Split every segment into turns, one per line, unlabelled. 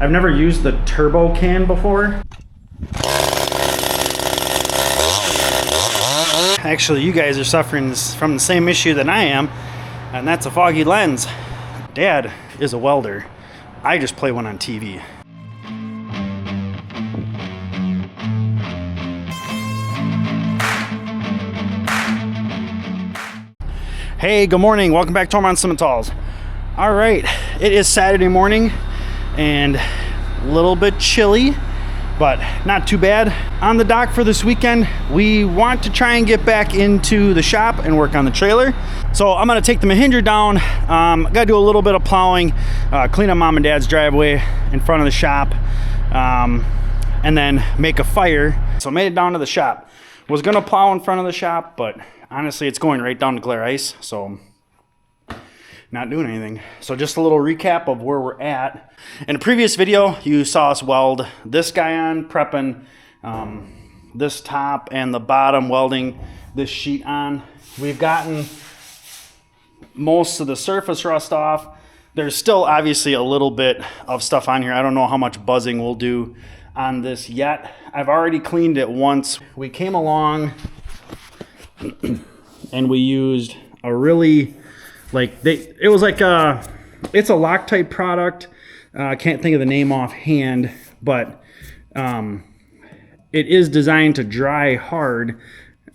I've never used the turbo can before. Actually, you guys are suffering from the same issue that I am, and that's a foggy lens. Dad is a welder. I just play one on TV. Hey, good morning. Welcome back to Ohrmundt Simmentals. All right, it is Saturday morning and a little bit chilly, but not too bad. On the dock for this weekend, we want to try and get back into the shop and work on the trailer. So I'm gonna take the Mahinder down. Gotta do a little bit of plowing, clean up Mom and Dad's driveway in front of the shop, and then make a fire. So I made it down to the shop. Was gonna plow in front of the shop, but honestly, it's going right down to glare ice, so not doing anything. So just a little recap of where we're at. In a previous video, you saw us weld this guy on, prepping this top and the bottom, welding this sheet on. We've gotten most of the surface rust off. There's still obviously a little bit of stuff on here. I don't know how much buzzing we'll do on this yet. I've already cleaned it once. We came along and we used a really, it's a Loctite product. I can't think of the name offhand, but it is designed to dry hard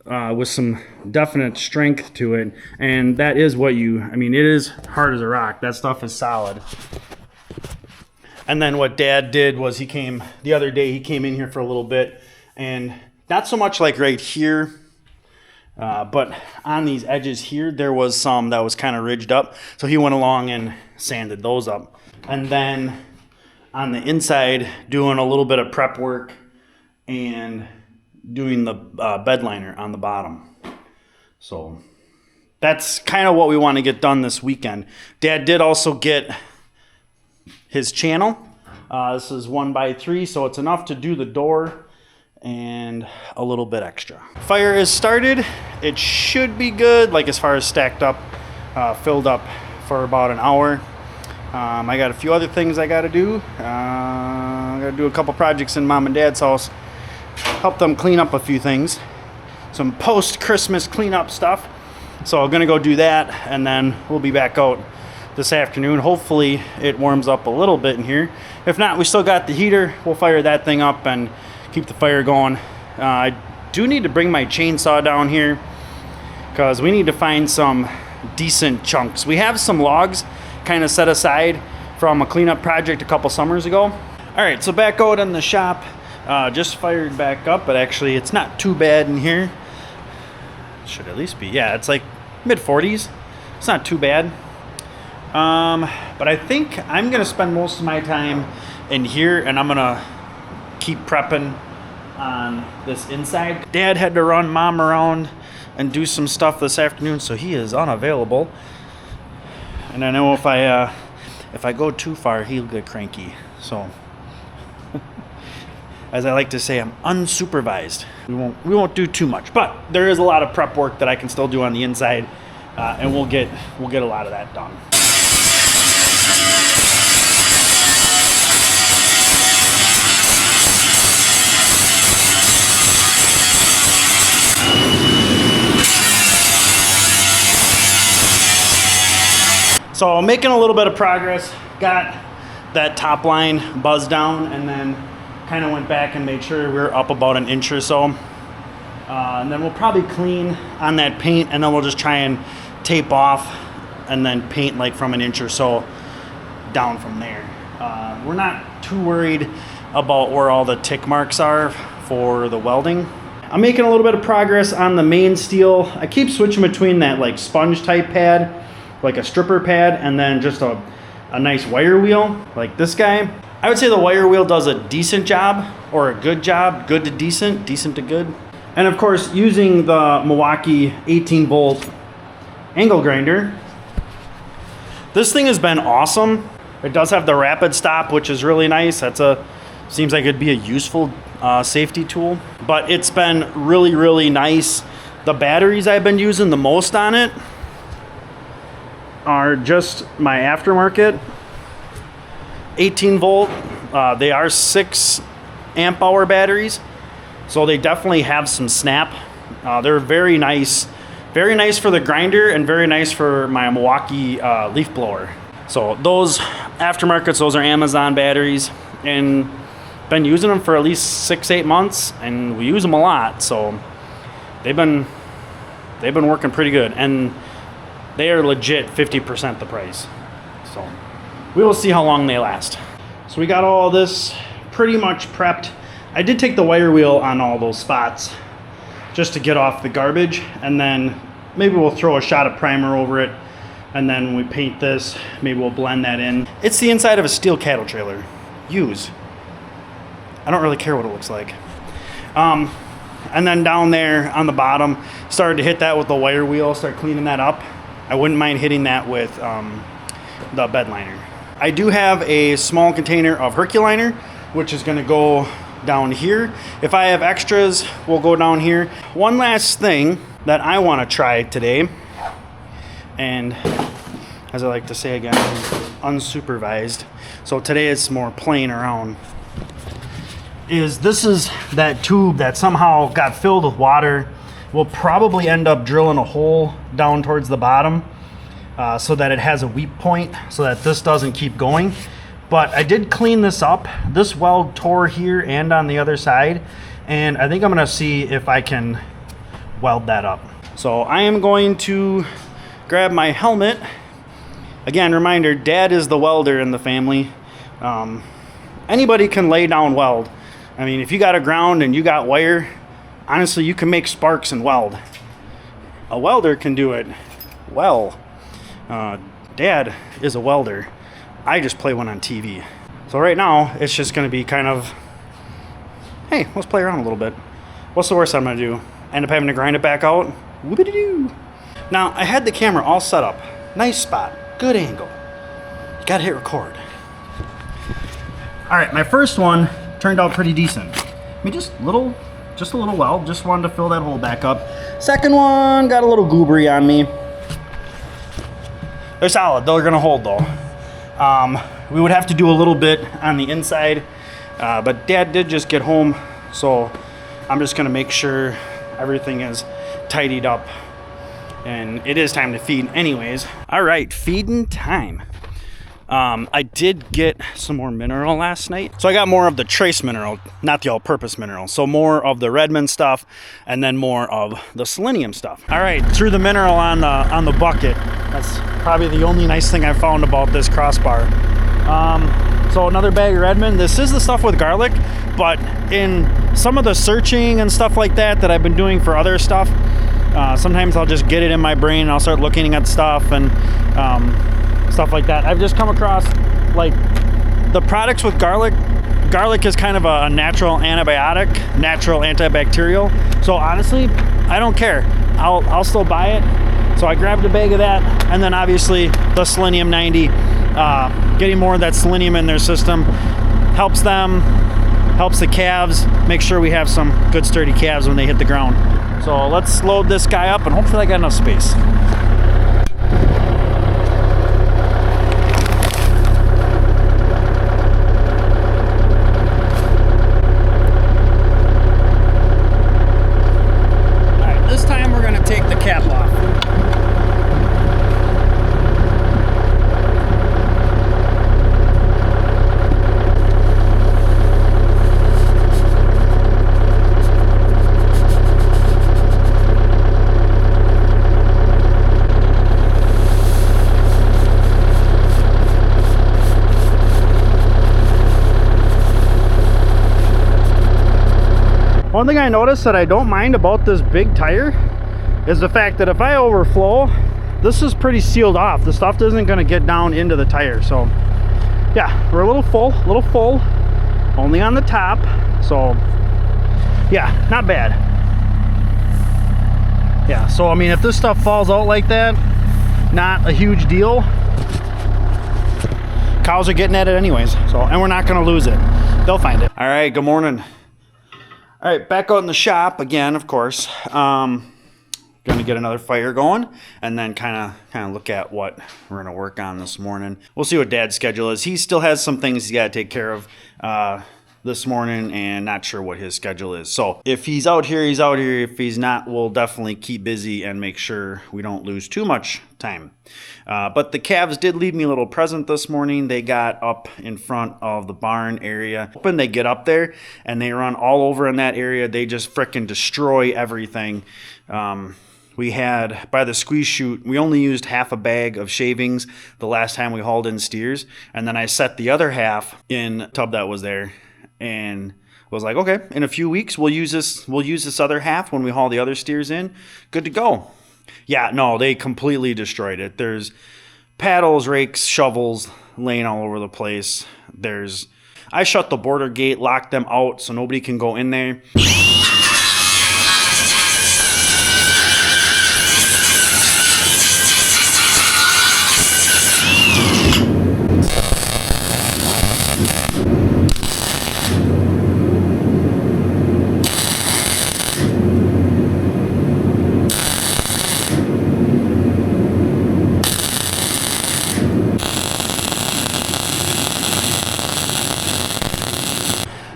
with some definite strength to it. And that is what it is hard as a rock. That stuff is solid. And then what Dad did was the other day he came in here for a little bit, and not so much like right here, but on these edges here, there was some that was kind of ridged up. So he went along and sanded those up. And then on the inside, doing a little bit of prep work and doing the bed liner on the bottom. So that's kind of what we want to get done this weekend. Dad did also get his channel. This is 1x3, so it's enough to do the door and a little bit extra. Fire is started. It should be good, like as far as stacked up, filled up for about an hour. I got a few other things I got to do. I got to do a couple projects in Mom and Dad's house, help them clean up a few things, some post-Christmas cleanup stuff. So I'm gonna go do that, and then we'll be back out this afternoon. Hopefully it warms up a little bit in here. If not, we still got the heater. We'll fire that thing up and keep the fire going. I do need to bring my chainsaw down here because we need to find some decent chunks. We have some logs kind of set aside from a cleanup project a couple summers ago. All right, so back out in the shop, just fired back up, but actually it's not too bad in here. Should at least be, yeah, it's like mid-40s. It's not too bad. But I think I'm gonna spend most of my time in here, and I'm gonna keep prepping on this inside. Dad had to run Mom around and do some stuff this afternoon, so he is unavailable. And I know if I go too far, he'll get cranky. So, as I like to say, I'm unsupervised. We won't do too much, but there is a lot of prep work that I can still do on the inside, and we'll get a lot of that done. So making a little bit of progress, got that top line buzzed down, and then kind of went back and made sure we're up about an inch or so. And then we'll probably clean on that paint, and then we'll just try and tape off and then paint like from an inch or so down from there. We're not too worried about where all the tick marks are for the welding. I'm making a little bit of progress on the main steel. I keep switching between that like sponge type pad, like a stripper pad, and then just a nice wire wheel like this guy. I would say the wire wheel does a decent job, or a good job, good to decent, decent to good. And of course, using the Milwaukee 18-volt angle grinder, this thing has been awesome. It does have the rapid stop, which is really nice. Seems like it'd be a useful safety tool, but it's been really, really nice. The batteries I've been using the most on it are just my aftermarket 18 volt They are 6 amp hour batteries, so they definitely have some snap. They're very nice for the grinder and very nice for my Milwaukee leaf blower. So those aftermarkets, those are Amazon batteries, and been using them for at least 6-8 months, and we use them a lot, so they've been working pretty good, and they are legit 50% the price. So we will see how long they last. So we got all this pretty much prepped. I did take the wire wheel on all those spots just to get off the garbage, and then maybe we'll throw a shot of primer over it, and then when we paint this, maybe we'll blend that in. It's the inside of a steel cattle trailer. Use. I don't really care what it looks like. And then down there on the bottom, started to hit that with the wire wheel, start cleaning that up. I wouldn't mind hitting that with the bed liner. I do have a small container of Herculiner, which is gonna go down here. If I have extras, we'll go down here. One last thing that I wanna try today, and as I like to say again, unsupervised. So today it's more playing around. This is that tube that somehow got filled with water. We'll probably end up drilling a hole down towards the bottom so that it has a weep point so that this doesn't keep going. But I did clean this up. This weld tore here and on the other side, and I think I'm gonna see if I can weld that up. So I am going to grab my helmet. Again, reminder, Dad is the welder in the family. Anybody can lay down weld. I mean, if you got a ground and you got wire, honestly, you can make sparks and weld. A welder can do it well. Dad is a welder. I just play one on TV. So right now, it's just gonna be kind of, hey, let's play around a little bit. What's the worst I'm gonna do? End up having to grind it back out? Whoop-a-doo. Now, I had the camera all set up. Nice spot, good angle. You gotta hit record. All right, my first one turned out pretty decent. I mean, just a little weld. Just wanted to fill that hole back up. Second one got a little goobery on me. They're solid. They're gonna hold though. We would have to do a little bit on the inside, but Dad did just get home, so I'm just gonna make sure everything is tidied up. And it is time to feed anyways. All right, feeding time. I did get some more mineral last night. So I got more of the trace mineral, not the all-purpose mineral. So more of the Redmond stuff, and then more of the selenium stuff. All right, threw the mineral on the bucket. That's probably the only nice thing I found about this crossbar. So another bag of Redmond. This is the stuff with garlic, but in some of the searching and stuff like that I've been doing for other stuff, sometimes I'll just get it in my brain and I'll start looking at stuff and stuff like that. I've just come across like the products with garlic. Garlic is kind of a natural antibiotic, natural antibacterial. So honestly, I don't care. I'll still buy it. So I grabbed a bag of that, and then obviously the Selenium 90. Getting more of that selenium in their system helps them, helps the calves. Make sure we have some good sturdy calves when they hit the ground. So let's load this guy up, and hopefully I got enough space. One thing I noticed that I don't mind about this big tire is the fact that if I overflow, this is pretty sealed off. The stuff isn't going to get down into the tire. So yeah, we're a little full, only on the top. So yeah, not bad. Yeah, so I mean, if this stuff falls out like that, not a huge deal. Cows are getting at it anyways, so, and we're not going to lose it. They'll find it. All right, good morning. All right, back out in the shop again, of course. Gonna get another fire going and then kind of look at what we're gonna work on this morning. We'll see what Dad's schedule is. He still has some things he's got to take care of this morning, and not sure what his schedule is. So if he's out here, he's out here. If he's not, we'll definitely keep busy and make sure we don't lose too much time. But the calves did leave me a little present this morning. They got up in front of the barn area. When they get up there and they run all over in that area, they just frickin' destroy everything. We had, by the squeeze chute, we only used half a bag of shavings the last time we hauled in steers. And then I set the other half in a tub that was there and was like, okay, in a few weeks, we'll use this other half when we haul the other steers in. Good to go. Yeah, no, they completely destroyed it. There's paddles, rakes, shovels laying all over the place. I shut the border gate, locked them out so nobody can go in there.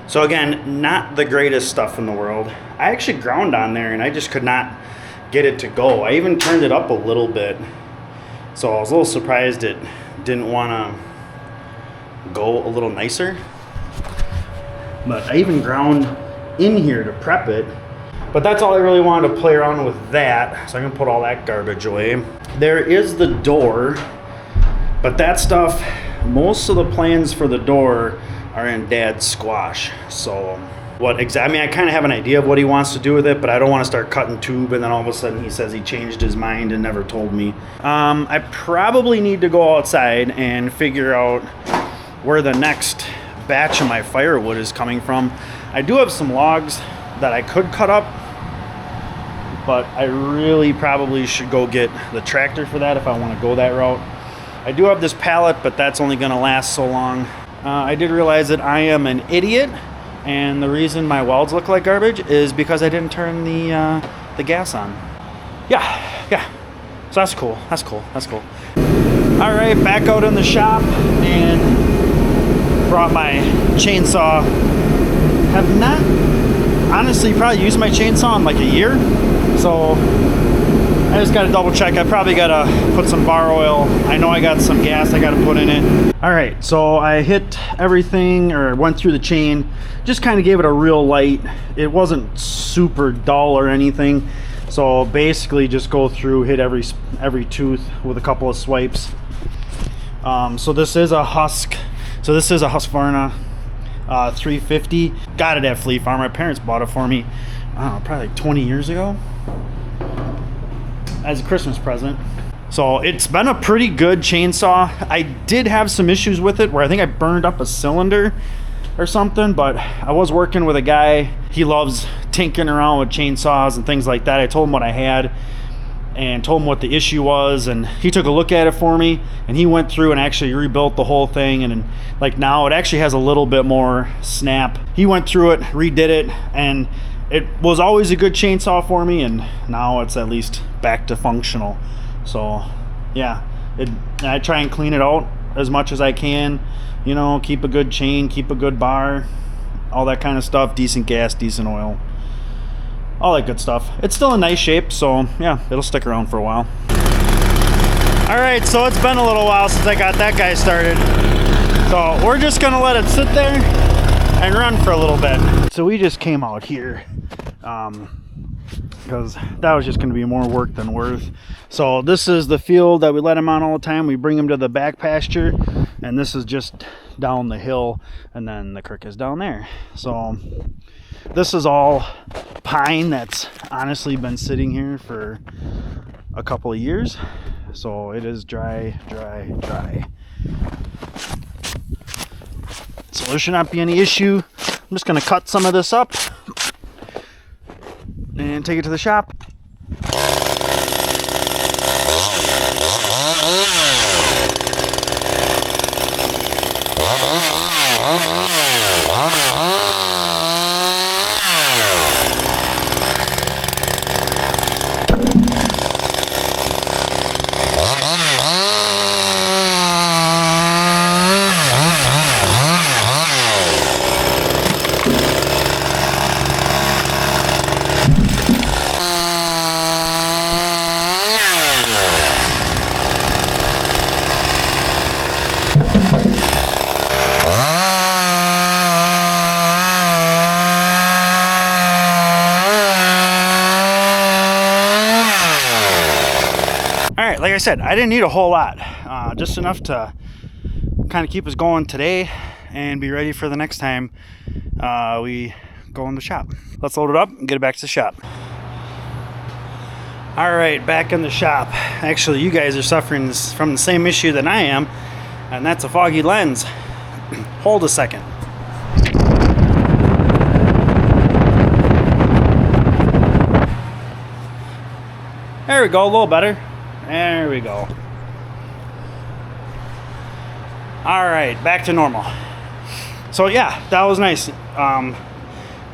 So again, not the greatest stuff in the world. I actually ground on there and I just could not get it to go. I even turned it up a little bit. So I was a little surprised it didn't want to go a little nicer. But I even ground in here to prep it. But that's all I really wanted to play around with that. So I can put all that garbage away. There is the door, but that stuff, most of the plans for the door are in Dad's squash. So I kind of have an idea of what he wants to do with it, but I don't want to start cutting tube and then all of a sudden he says he changed his mind and never told me. I probably need to go outside and figure out where the next batch of my firewood is coming from. I do have some logs that I could cut up, but I really probably should go get the tractor for that if I want to go that route. I do have this pallet, but that's only going to last so long. I did realize that I am an idiot, and the reason my welds look like garbage is because I didn't turn the gas on. Yeah. So that's cool. All right, back out in the shop and brought my chainsaw. Have not honestly probably used my chainsaw in like a year, so I just got to double check. I probably got to put some bar oil. I know I got some gas I got to put in it. All right, so I hit everything, or went through the chain, just kind of gave it a real light. It wasn't super dull or anything. So basically just go through, hit every tooth with a couple of swipes. So this is a Husqvarna 350. Got it at Fleet Farm. My parents bought it for me, I don't know, probably like 20 years ago. As a Christmas present. So it's been a pretty good chainsaw. I did have some issues with it where I think I burned up a cylinder or something, but I was working with a guy. He loves tinkering around with chainsaws and things like that. I told him what I had and told him what the issue was, and he took a look at it for me, and he went through and actually rebuilt the whole thing, and like now it actually has a little bit more snap. He went through it, redid it, and it was always a good chainsaw for me, and now it's at least back to functional. So yeah, I try and clean it out as much as I can, you know, keep a good chain, keep a good bar, all that kind of stuff, decent gas, decent oil, all that good stuff. It's still in nice shape, so yeah, it'll stick around for a while. All right, so it's been a little while since I got that guy started, so we're just gonna let it sit there and run for a little bit. So we just came out here because that was just going to be more work than worth. So this is the field that we let him on all the time. We bring him to the back pasture, and this is just down the hill, and then the creek is down there. So this is all pine that's honestly been sitting here for a couple of years. So it is dry. So there should not be any issue. I'm just going to cut some of this up and take it to the shop. like I said, I didn't need a whole lot, just enough to kind of keep us going today and be ready for the next time we go in the shop. Let's load it up and get it back to the shop. All right, back in the shop. Actually, you guys are suffering from the same issue that I am, and that's a foggy lens. Hold a second. There we go, a little better. There we go. All right, back to normal. So yeah, that was nice. Like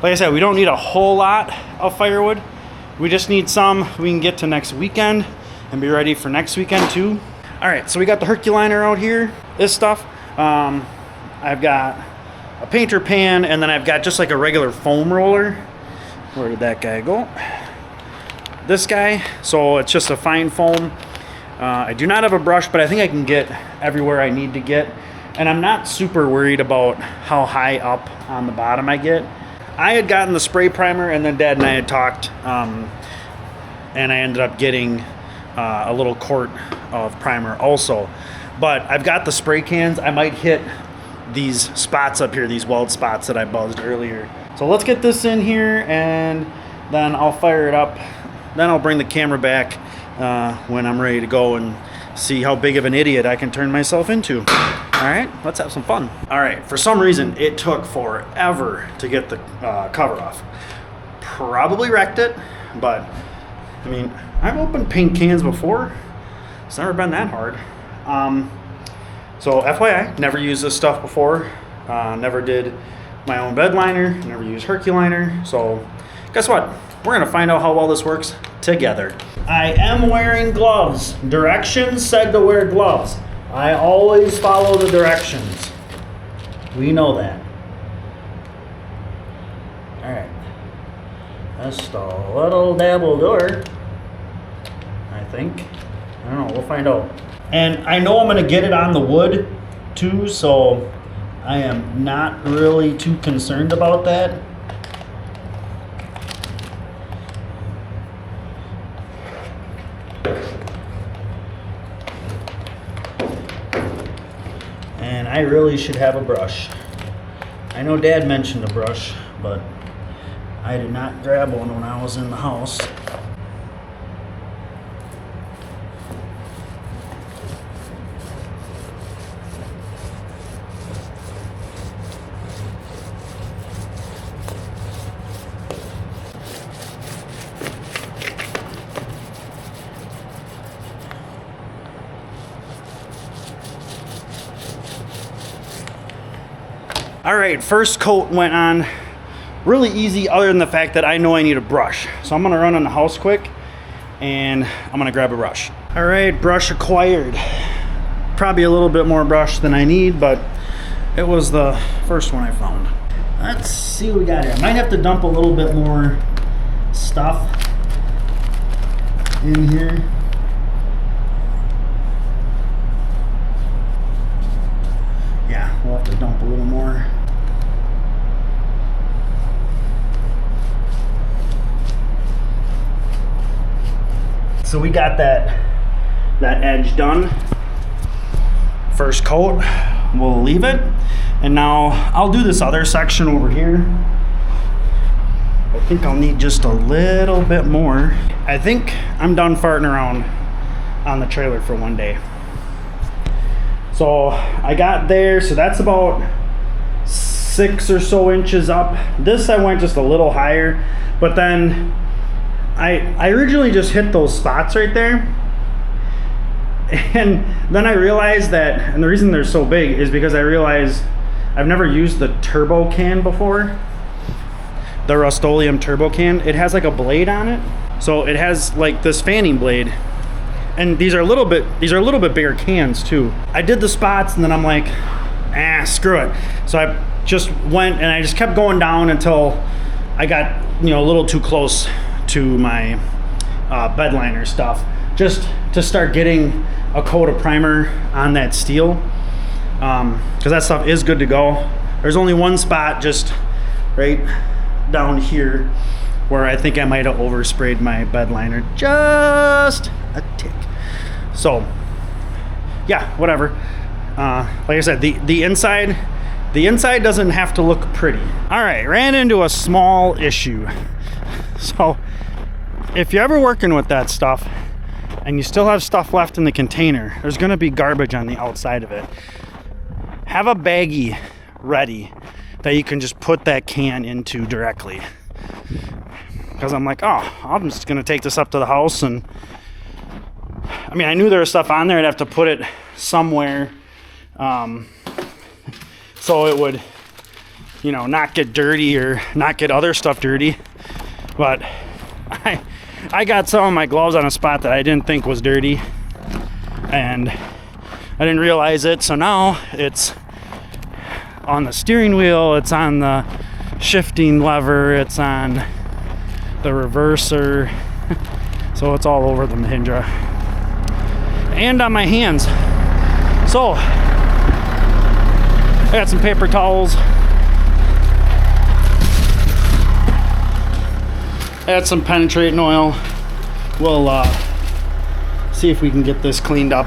I said, we don't need a whole lot of firewood. We just need some we can get to next weekend and be ready for next weekend too. All right, so we got the Herculiner out here, this stuff. I've got a painter pan, and then I've got just like a regular foam roller. Where did that guy go? This guy. So it's just a fine foam. I do not have a brush, but I think I can get everywhere I need to get. And I'm not super worried about how high up on the bottom I get. I had gotten the spray primer, and then Dad and I had talked, and I ended up getting a little quart of primer also. But I've got the spray cans. I might hit these spots up here, these weld spots that I buzzed earlier. So let's get this in here, and then I'll fire it up. Then I'll bring the camera back when I'm ready to go and see how big of an idiot I can turn myself into. All right, let's have some fun. All right, for some reason, it took forever to get the cover off. Probably wrecked it, but I mean, I've opened paint cans before. It's never been that hard. So FYI, never used this stuff before. Never did my own bed liner, never used Herculiner. So guess what? We're gonna find out how well this works together. I am wearing gloves. Directions said to wear gloves. I always follow the directions. We know that. All right. Just a little dabble door, I think. I don't know, we'll find out. And I know I'm gonna get it on the wood too, so I am not really too concerned about that. And I really should have a brush. I know Dad mentioned a brush, but I did not grab one when I was in the house. All right, first coat went on really easy, other than the fact that I know I need a brush. So I'm gonna run in the house quick and I'm gonna grab a brush. All right, brush acquired. Probably a little bit more brush than I need, but it was the first one I found. Let's see what we got here. I might have to dump a little bit more stuff in here. Yeah, we'll have to dump a little more. So we got that edge done. First coat, we'll leave it. And now I'll do this other section over here. I think I'll need just a little bit more. I think I'm done farting around on the trailer for one day. So I got there, so that's about 6 or so inches up. This I went just a little higher, but then I originally just hit those spots right there. And then I realized that, and the reason they're so big is because I realized I've never used the turbo can before. The Rust-Oleum turbo can. It has like a blade on it. So it has like this fanning blade. And these are a little bit bigger cans too. I did the spots and then I'm like, screw it. So I just went and I just kept going down until I got, a little too close to my bed liner stuff, just to start getting a coat of primer on that steel, because that stuff is good to go. There's only one spot just right down here where I think I might have oversprayed my bed liner just a tick. So yeah, whatever. Like I said, the inside doesn't have to look pretty. All right, ran into a small issue. So if you're ever working with that stuff and you still have stuff left in the container, there's gonna be garbage on the outside of it. Have a baggie ready that you can just put that can into directly. Because I'm like, oh, I'm just gonna take this up to the house, and I mean, I knew there was stuff on there. I'd have to put it somewhere so it would, you know, not get dirty or not get other stuff dirty. But I got some of my gloves on a spot that I didn't think was dirty, and I didn't realize it. So now it's on the steering wheel, it's on the shifting lever, it's on the reverser, so it's all over the Mahindra and on my hands. So I got some paper towels, add some penetrating oil. We'll see if we can get this cleaned up,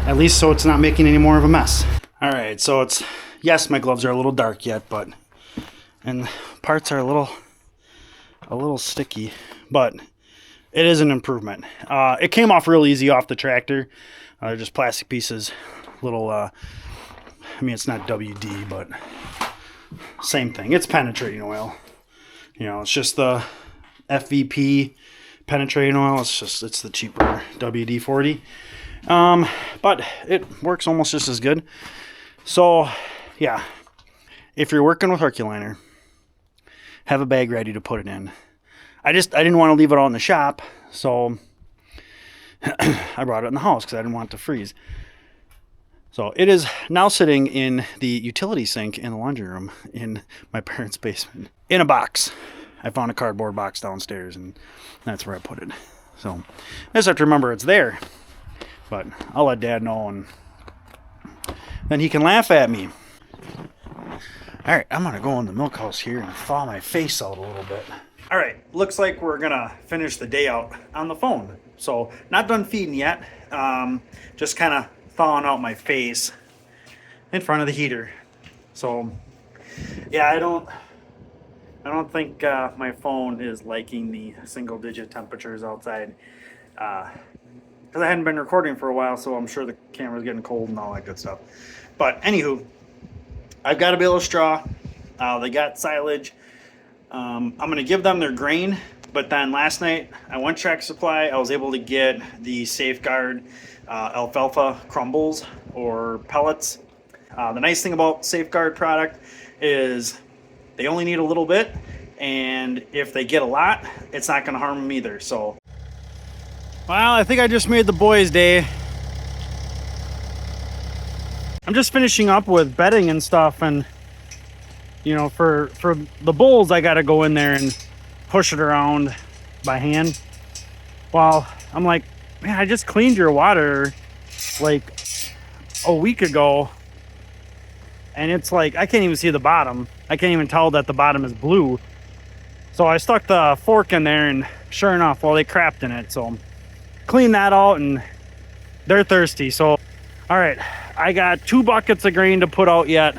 at least so it's not making any more of a mess. All right, so it's, yes, my gloves are a little dark yet, but, and parts are a little sticky, but it is an improvement. It came off real easy off the tractor. They're just plastic pieces, little, I mean, it's not WD, but same thing. It's penetrating oil. You know, it's just the FVP penetrating oil. It's the cheaper WD-40. But it works almost just as good. So, yeah, if you're working with Herculiner, have a bag ready to put it in. I didn't want to leave it all in the shop, so I brought it in the house because I didn't want it to freeze. So it is now sitting in the utility sink in the laundry room in my parents' basement in a box. I found a cardboard box downstairs, and that's where I put it. So I just have to remember it's there, but I'll let Dad know, and then he can laugh at me. All right, I'm gonna go in the milk house here and thaw my face out a little bit. All right, looks like we're gonna finish the day out on the phone. So not done feeding yet, just kind of thawing out my face in front of the heater. So yeah, I don't think my phone is liking the single digit temperatures outside, because I hadn't been recording for a while, so I'm sure the camera's getting cold and all that good stuff. But anywho, I've got a bale of straw. They got silage. I'm gonna give them their grain, but then last night I went Tractor Supply. I was able to get the Safeguard alfalfa crumbles or pellets. The nice thing about Safeguard product is they only need a little bit, and if they get a lot, it's not gonna harm them either. So, well, I think I just made the boys' day. I'm just finishing up with bedding and stuff, and you know, for the bulls, I got to go in there and push it around by hand. Well, I'm like, man, I just cleaned your water like a week ago, and it's like, I can't even see the bottom. I can't even tell that the bottom is blue. So I stuck the fork in there, and sure enough, well, they crapped in it. So clean that out, and they're thirsty. So, all right, I got 2 buckets of grain to put out yet.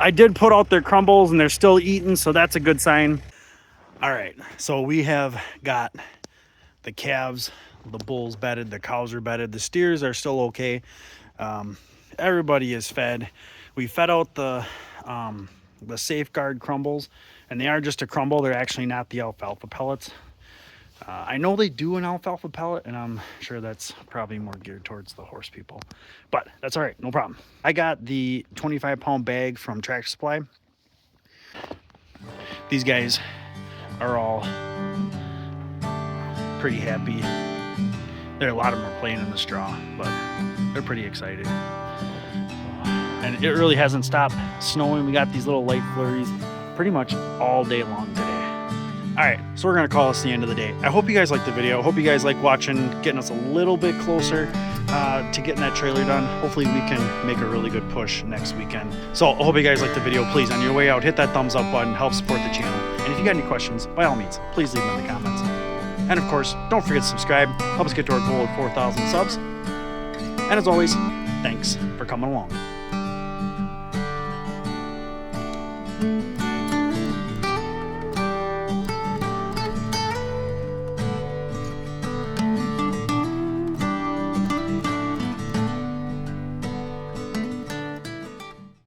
I did put out their crumbles, and they're still eating, so that's a good sign. All right, so we have got the calves, the bulls bedded, the cows are bedded, the steers are still okay. Everybody is fed. We fed out the Safeguard crumbles, and they are just a crumble. They're actually not the alfalfa pellets. I know they do an alfalfa pellet, and I'm sure that's probably more geared towards the horse people, but that's all right, no problem. I got the 25-pound bag from Tractor Supply. These guys are all pretty happy. A lot of them are playing in the straw, but they're pretty excited. And it really hasn't stopped snowing. We got these little light flurries pretty much all day long today. All right, so we're gonna call this the end of the day. I hope you guys liked the video. I hope you guys like watching, getting us a little bit closer to getting that trailer done. Hopefully we can make a really good push next weekend. So I hope you guys liked the video. Please, on your way out, hit that thumbs up button, help support the channel. And if you got any questions, by all means, please leave them in the comments. And of course, don't forget to subscribe. Help us get to our goal of 4,000 subs. And as always, thanks for coming along.